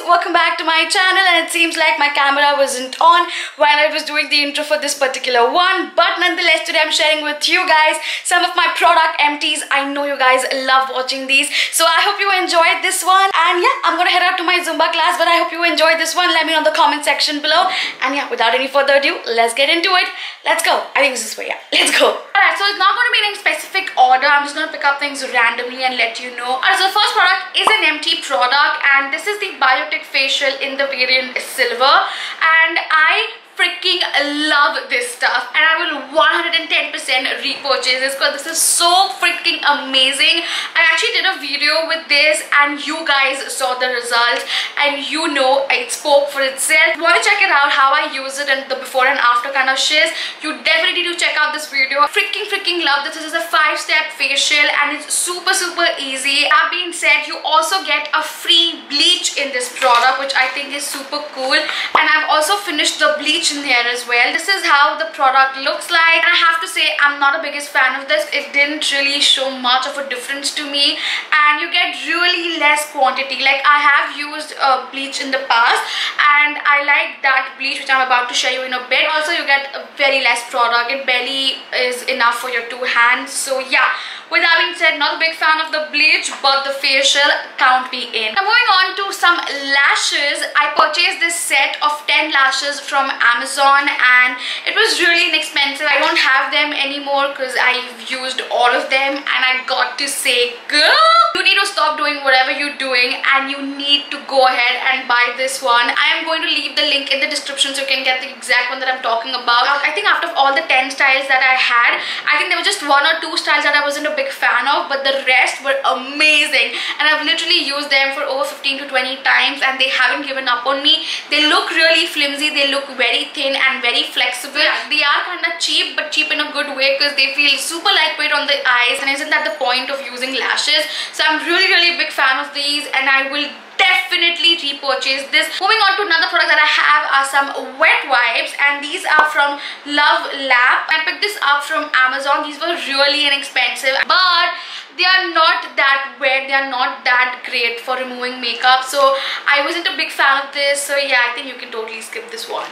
Welcome back to my channel, and it seems like my camera wasn't on while I was doing the intro for this particular one, but nonetheless today I'm sharing with you guys some of my product empties. I know you guys love watching these, so I hope you enjoyed this one. And yeah, I'm gonna head out to my Zumba class, but I hope you enjoyed this one. Let me know in the comment section below. And yeah, without any further ado, let's get into it. Let's go. I think this is way, yeah, let's go. Alright, so it's not going to be in any specific order. I'm just going to pick up things randomly and let you know. Alright, so the first product is an empty product, and this is the Biotique facial in the variant Silver, and I freaking love this stuff, and I will 110% repurchase this because this is so freaking amazing. I actually did a video with this and you guys saw the results, and you know it spoke for itself. If you want to check it out, how I use it and the before and after kind of shiz, you definitely do check out this video. Freaking love this. This is a 5-step facial and it's super easy. That being said, you also get a free bleach in this product, which I think is super cool, and I've also finished the bleach in here as well. This is how the product looks like, and I have to say I'm not the biggest fan of this. It didn't really show much of a difference to me, and you get really less quantity. Like, I have used bleach in the past and I like that bleach, which I'm about to show you in a bit. Also, you get a very less product. It barely is enough for your 2 hands. So yeah, with that being said, not a big fan of the bleach, but the facial, count me in. Now moving on to some lashes. I purchased this set of 10 lashes from Amazon and it was really inexpensive. I don't have them anymore because I've used all of them, and I got to say, girl, you need to stop doing whatever you're doing and you need to go ahead and buy this one. I am going to leave the link in the description so you can get the exact one that I'm talking about. I think after all the 10 styles that I had, I think there were just 1 or 2 styles that I wasn't a big fan of, but the rest were amazing, and I've literally used them for over 15 to 20 times and they haven't given up on me. They look really flimsy, they look very thin and very flexible. They are kind of cheap, but cheap in a good way because they feel super lightweight on the eyes, and isn't that the point of using lashes? So I'm really big fan of these, and I will definitely repurchase this. Moving on to another product that I have are some wet wipes, and these are from Luvlap. I picked this up from Amazon. These were really inexpensive, but they are not that wet, they are not that great for removing makeup, so I wasn't a big fan of this. So yeah, I think you can totally skip this one.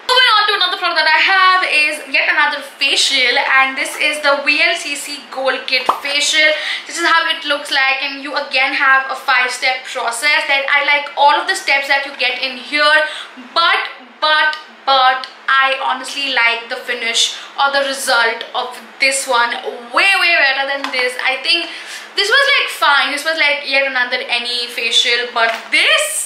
Moving on to another product that I have is yet another facial, and this is the vlcc Gold Kit facial. This is how it looks like, and you again have a 5-step process. That I like all of the steps that you get in here, but I honestly like the finish or the result of this one way better than this. I think this was like fine, this was like yet another any facial, but this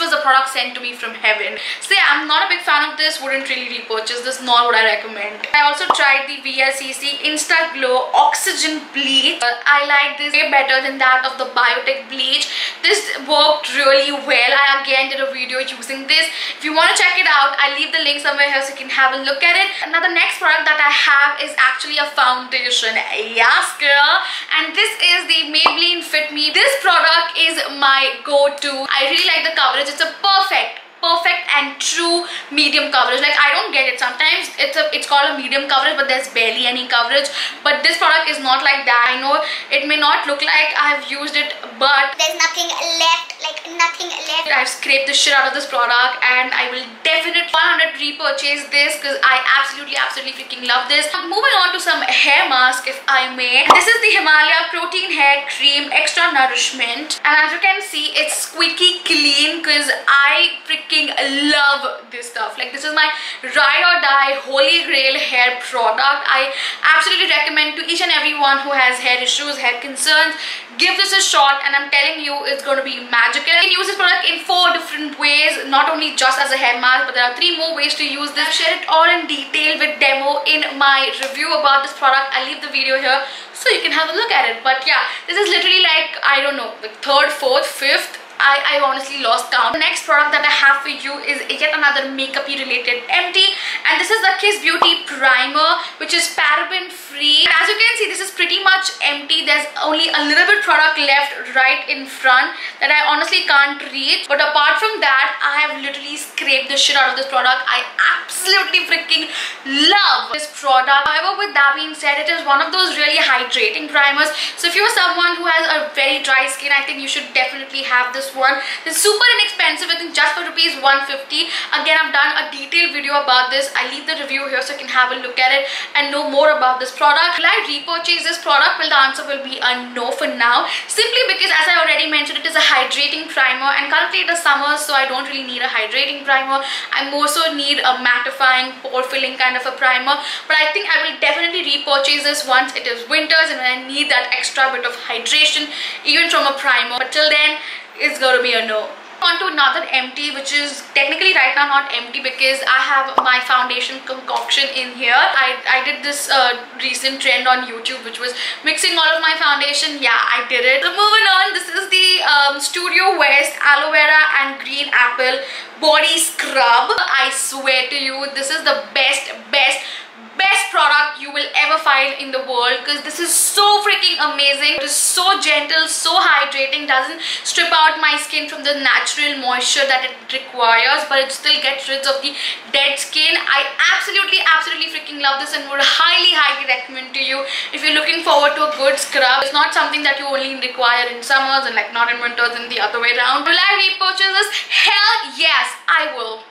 was a product sent to me from heaven. So yeah, I'm not a big fan of this, wouldn't really repurchase this, nor would I recommend. I also tried the vlcc Insta Glow Oxygen Bleach. I like this way better than that of the Biotique bleach. This worked really well. I again did a video using this. If you want to check it out, I'll leave the link somewhere here so you can have a look at it. Another next product that I have is actually a foundation. Yes girl, and this is the Maybelline Fit Me. This product is my go-to. I really like the coverage. It's a perfect and true medium coverage. Like, I don't get it sometimes. It's called a medium coverage, but there's barely any coverage. But this product is not like that. I know it may not look like I've used it, but there's nothing left, like nothing left. I've scraped the shit out of this product, and I will definitely 100 repurchase this because I absolutely freaking love this. Moving on to some hair mask, if I may. This is the Himalaya Protein Hair Cream Extra Nourishment, and as you can see, it's squeaky clean because I freaking love this stuff. Like, this is my ride or die holy grail hair product. I absolutely recommend to each and everyone who has hair issues, hair concerns, give this a shot, and I'm telling you, it's going to be magical. You can use this product in 4 different ways, not only just as a hair mask, but there are 3 more ways to use this. I've shared it all in detail with demo in my review about this product. I'll leave the video here so you can have a look at it. But yeah, this is literally like, I don't know, like 3rd, 4th, 5th I honestly lost count. The next product that I have for you is yet another makeup related empty, and this is the Kiss Beauty Primer, which is paraben free. And as you can see, this is pretty much empty. There's only a little bit product left right in front that I honestly can't reach, but apart from that, I have literally scraped the shit out of this product. I absolutely freaking love this product. However, with that being said, it is one of those really hydrating primers. So if you're someone who has a very dry skin, I think you should definitely have this one. It's super inexpensive. I think just for rupees 150. Again, I've done a detailed video about this. I'll leave the review here so you can have a look at it and know more about this product. Will I repurchase this product? Well, the answer will be a no for now, simply because, as I already mentioned, it is a hydrating primer, and currently it is summer, so I don't really need a hydrating primer. I more so need a mattifying, pore filling kind of a primer. But I think I will definitely repurchase this once it is winters and when I need that extra bit of hydration even from a primer. But till then, it's gonna be a no. On to another empty, which is technically right now not empty because I have my foundation concoction in here. I did this recent trend on YouTube, which was mixing all of my foundation. Yeah, I did it. So moving on, this is the Studio West Aloe Vera and Green Apple Body Scrub. I swear to you, this is the best product you will ever find in the world, because this is so freaking amazing. It is so gentle, so hydrating, doesn't strip out my skin from the natural moisture that it requires, but it still gets rid of the dead skin. I absolutely freaking love this and would highly recommend to you if you're looking forward to a good scrub. It's not something that you only require in summers and like not in winters and the other way around. Will I repurchase this? Hell yes, I will.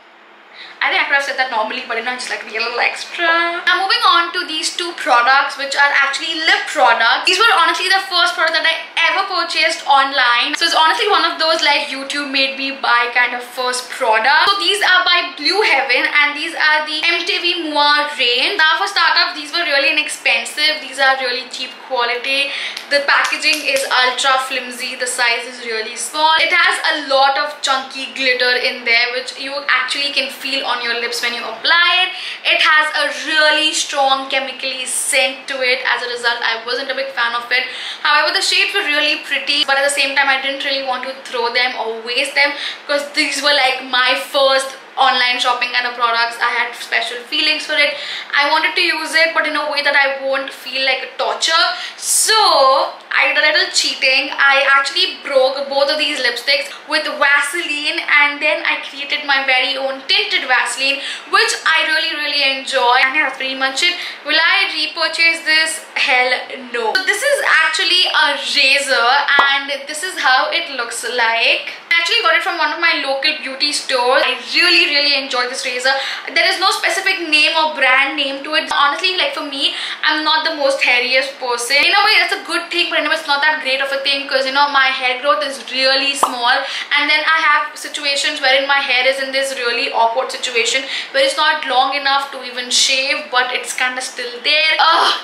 I think I could have said that normally, but just like a little extra. Now moving on to these two products, which are actually lip products. These were honestly the first product that I ever purchased online. So it's honestly one of those like YouTube made me buy kind of first product. So these are by Blue Heaven and these are the MTV MUAH range. Now for startup, these were really inexpensive. These are really cheap quality. The packaging is ultra flimsy. The size is really small. It has a lot of chunky glitter in there, which you actually can feel on your lips when you apply it. It has a really strong chemically scent to it. As a result, I wasn't a big fan of it. However, the shades were really pretty, but at the same time, I didn't really want to throw them or waste them, because these were like my first online shopping kind of products. I had special feelings for it. I wanted to use it, but in a way that I won't feel like a torture. So I did a little cheating. I actually broke both of these lipsticks with Vaseline, and then I created my very own tinted Vaseline, which I really enjoy. And that's pretty much it. Will I repurchase this? Hell no. So this is actually a razor, and this is how it looks like. I actually got it from one of my local beauty stores. I really enjoy this razor. There is no specific name or brand name to it. Honestly, like for me, I'm not the most hairiest person. In a way, that's a good thing, but in a way, it's not that great of a thing, because you know, my hair growth is really small, and then I have situations wherein my hair is in this really awkward situation where it's not long enough to even shave, but it's kind of still there.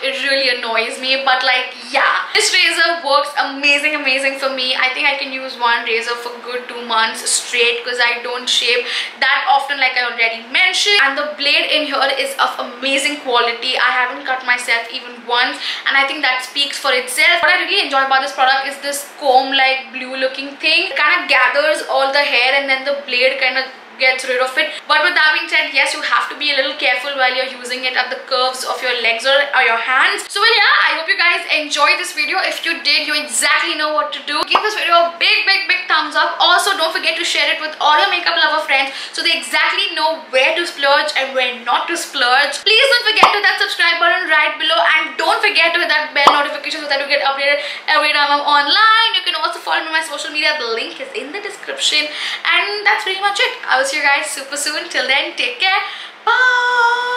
It really annoys me. But like, yeah, this razor works amazing for me. I think I can use one razor for good 2 months straight, because I don't shave that often, like I already mentioned. And the blade in here is of amazing quality. I haven't cut myself even once, and I think that speaks for itself. What I really enjoy about this product is this comb like blue looking thing. It kind of gathers all the hair, and then the blade kind of gets rid of it. But with that being said, yes, you have to be a little careful while you're using it at the curves of your legs or your hands. So well, yeah, I hope you guys enjoyed this video. If you did, you exactly know what to do. Give this video a big thumbs up. Also, don't forget to share it with all your makeup lover friends, so they exactly know where to splurge and where not to splurge. Please don't forget to hit that subscribe button right below, and don't forget to hit that bell notification so that you get updated every time I'm online. You can also follow me on my social media. The link is in the description. And that's pretty much it. I will see you guys super soon. Till then, take care. Bye.